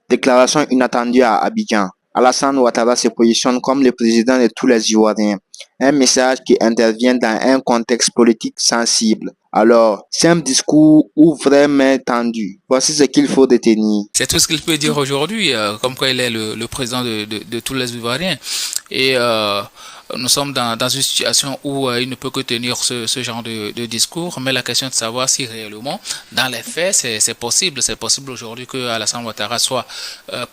Déclaration inattendue à Abidjan. Alassane Ouattara se positionne comme le président de tous les Ivoiriens. Un message qui intervient dans un contexte politique sensible. Alors, c'est un discours ou vraiment tendu. Voici ce qu'il faut retenir. C'est tout ce qu'il peut dire aujourd'hui, comme quoi il est le président de tous les Ivoiriens. Et nous sommes dans une situation où il ne peut que tenir ce genre de discours, mais la question est de savoir si réellement, dans les faits, c'est possible. C'est possible aujourd'hui que Alassane Ouattara soit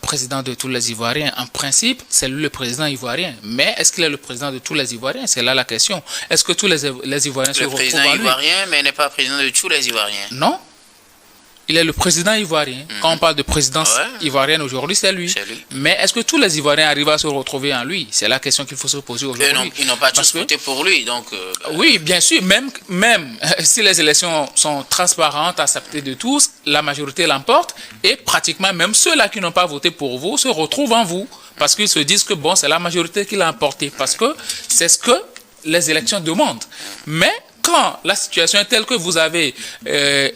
président de tous les Ivoiriens. En principe, c'est lui le président ivoirien. Mais est-ce qu'il est le président de tous les Ivoiriens? C'est là la question. Est-ce que tous les Ivoiriens se retrouvent en lui? Le président ivoirien, mais il n'est pas président de tous les Ivoiriens. Non. Il est le président ivoirien. Quand on parle de présidence ivoirienne aujourd'hui, c'est lui. Mais est-ce que tous les Ivoiriens arrivent à se retrouver en lui? C'est la question qu'il faut se poser aujourd'hui. Ils n'ont pas tous voté pour lui. Donc, oui, bien sûr. Même si les élections sont transparentes, acceptées de tous, la majorité l'emporte. Et pratiquement même ceux-là qui n'ont pas voté pour vous se retrouvent en vous. Parce qu'ils se disent que bon, c'est la majorité qui l'a emporté. Parce que c'est ce que les élections demandent. Mais quand la situation est telle que vous avez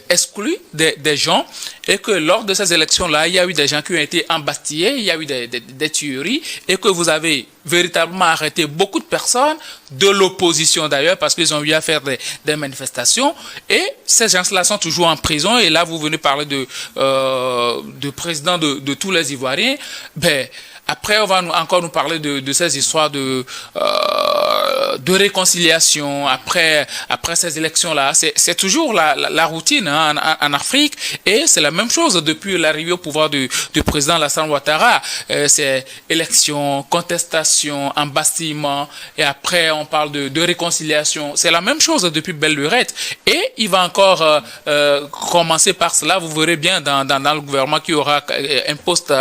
exclu des gens et que lors de ces élections-là, il y a eu des gens qui ont été embastillés, il y a eu des tueries et que vous avez véritablement arrêté beaucoup de personnes, de l'opposition d'ailleurs, parce qu'ils ont eu à faire des manifestations et ces gens-là sont toujours en prison et là vous venez parler de président de tous les Ivoiriens. Ben, après, on va encore nous parler de ces histoires de réconciliation après ces élections-là. C'est toujours la routine en Afrique et c'est la même chose depuis l'arrivée au pouvoir du président Alassane Ouattara. C'est élection, contestation, embastillement et après on parle de réconciliation. C'est la même chose depuis belle lurette et il va encore commencer par cela. Vous verrez bien dans le gouvernement qui aura un poste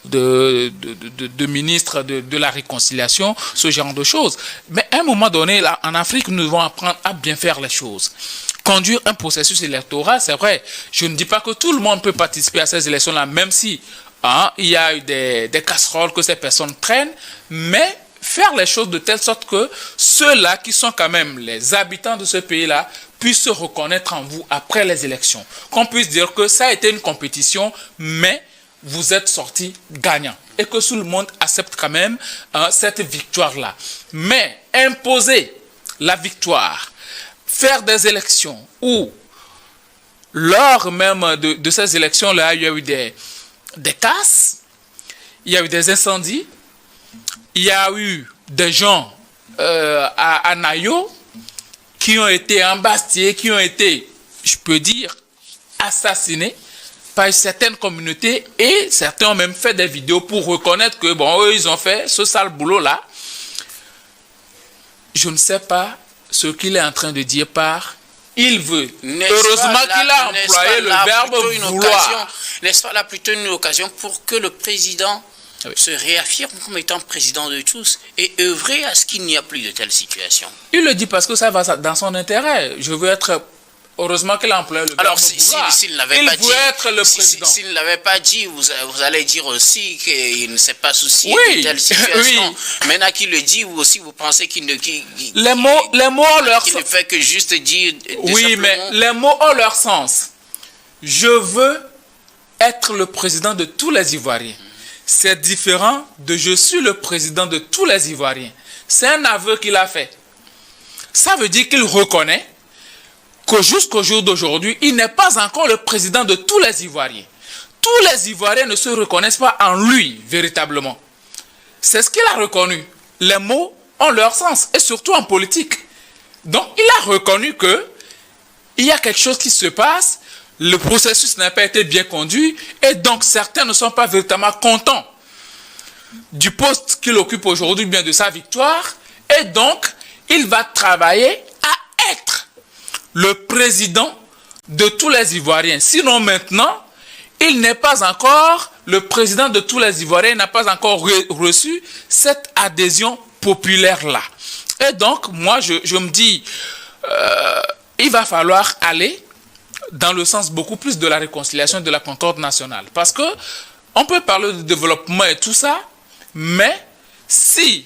de ministre de la réconciliation, ce genre de choses. Mais à un moment donné, là, en Afrique, nous devons apprendre à bien faire les choses. Conduire un processus électoral, c'est vrai. Je ne dis pas que tout le monde peut participer à ces élections-là, même si il y a eu des casseroles que ces personnes prennent, mais faire les choses de telle sorte que ceux-là qui sont quand même les habitants de ce pays-là puissent se reconnaître en vous après les élections. Qu'on puisse dire que ça a été une compétition, mais vous êtes sortis gagnants et que tout le monde accepte quand même cette victoire-là. Mais imposer la victoire, faire des élections où lors même de ces élections-là, il y a eu des casses, il y a eu des incendies, il y a eu des gens à Nayo qui ont été embastillés, qui ont été, je peux dire, assassinés par certaines communautés et certains ont même fait des vidéos pour reconnaître que bon, eux, ils ont fait ce sale boulot-là. Je ne sais pas ce qu'il est en train de dire par il veut. Heureusement qu'il a employé le verbe vouloir. N'est-ce pas là plutôt une occasion pour que le président se réaffirme comme étant président de tous et œuvrer à ce qu'il n'y a plus de telles situations? Il le dit parce que ça va dans son intérêt. Je veux être... Heureusement qu'il a employé le verbe vouloir. Alors, s'il n'avait pas dit, être le président. S'il ne l'avait pas dit, vous allez dire aussi qu'il ne s'est pas soucié de telle situation. Oui. Maintenant qu'il le dit, vous aussi, vous pensez qu'il ne... Les mots ont leur sens. Il ne fait que juste dire... Oui, mais les mots ont leur sens. Je veux être le président de tous les Ivoiriens. C'est différent de je suis le président de tous les Ivoiriens. C'est un aveu qu'il a fait. Ça veut dire qu'il reconnaît que jusqu'au jour d'aujourd'hui, il n'est pas encore le président de tous les Ivoiriens. Tous les Ivoiriens ne se reconnaissent pas en lui, véritablement. C'est ce qu'il a reconnu. Les mots ont leur sens, et surtout en politique. Donc, il a reconnu que il y a quelque chose qui se passe, le processus n'a pas été bien conduit, et donc certains ne sont pas véritablement contents du poste qu'il occupe aujourd'hui, bien de sa victoire, et donc, il va travailler à être le président de tous les Ivoiriens. Sinon maintenant, il n'est pas encore le président de tous les Ivoiriens, il n'a pas encore reçu cette adhésion populaire-là. Et donc, moi, je me dis, il va falloir aller dans le sens beaucoup plus de la réconciliation et de la concorde nationale. Parce que on peut parler de développement et tout ça, mais si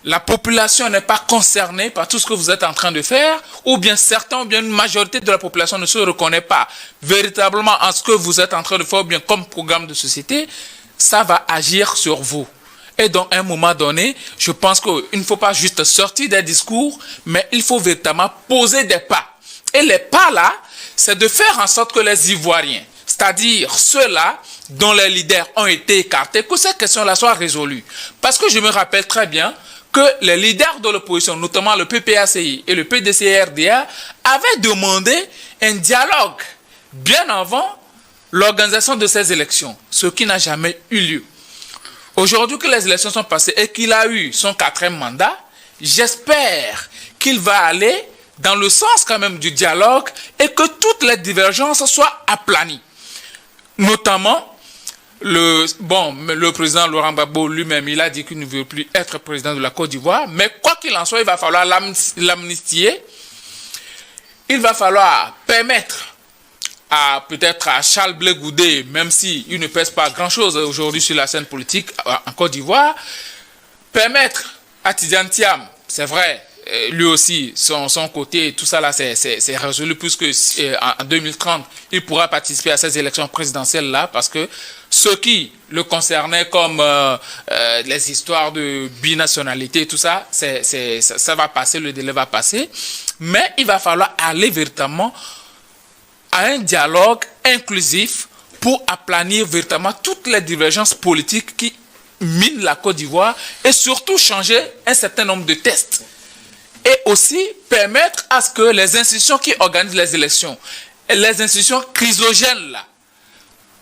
la population n'est pas concernée par tout ce que vous êtes en train de faire, ou bien certains, ou bien une majorité de la population ne se reconnaît pas véritablement en ce que vous êtes en train de faire, ou bien comme programme de société, ça va agir sur vous. Et donc, à un moment donné, je pense qu'il ne faut pas juste sortir des discours, mais il faut véritablement poser des pas. Et les pas là, c'est de faire en sorte que les Ivoiriens, c'est-à-dire ceux-là dont les leaders ont été écartés, que ces questions-là soient résolues. Parce que je me rappelle très bien que les leaders de l'opposition, notamment le PPACI et le PDCRDA, avaient demandé un dialogue bien avant l'organisation de ces élections, ce qui n'a jamais eu lieu. Aujourd'hui que les élections sont passées et qu'il a eu son 4e mandat, j'espère qu'il va aller dans le sens quand même du dialogue et que toutes les divergences soient aplanies. Notamment, le président Laurent Gbagbo lui-même, il a dit qu'il ne veut plus être président de la Côte d'Ivoire, mais quoi qu'il en soit, il va falloir l'amnistier. Il va falloir permettre peut-être à Charles Blé Goudé, même s'il ne pèse pas grand-chose aujourd'hui sur la scène politique en Côte d'Ivoire, permettre à Tidiane Thiam, c'est vrai, lui aussi, son côté, tout ça là, c'est résolu, puisque en 2030, il pourra participer à ces élections présidentielles là, parce que ce qui le concernait comme les histoires de binationalité, tout ça, ça va passer, le délai va passer, mais il va falloir aller véritablement à un dialogue inclusif pour aplanir véritablement toutes les divergences politiques qui minent la Côte d'Ivoire et surtout changer un certain nombre de tests. Et aussi permettre à ce que les institutions qui organisent les élections, et les institutions chrysogènes là,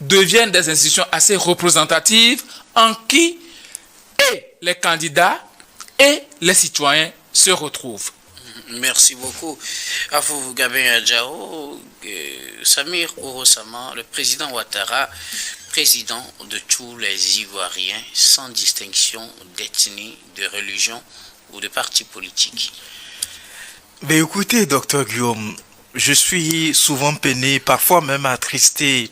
deviennent des institutions assez représentatives en qui et les candidats et les citoyens se retrouvent. Merci beaucoup. Afou Gabin Adjao, Samir Orosama, le président Ouattara, président de tous les Ivoiriens, sans distinction d'ethnie, de religion ou de parti politique. Mais écoutez, docteur Guillaume, je suis souvent peiné, parfois même attristé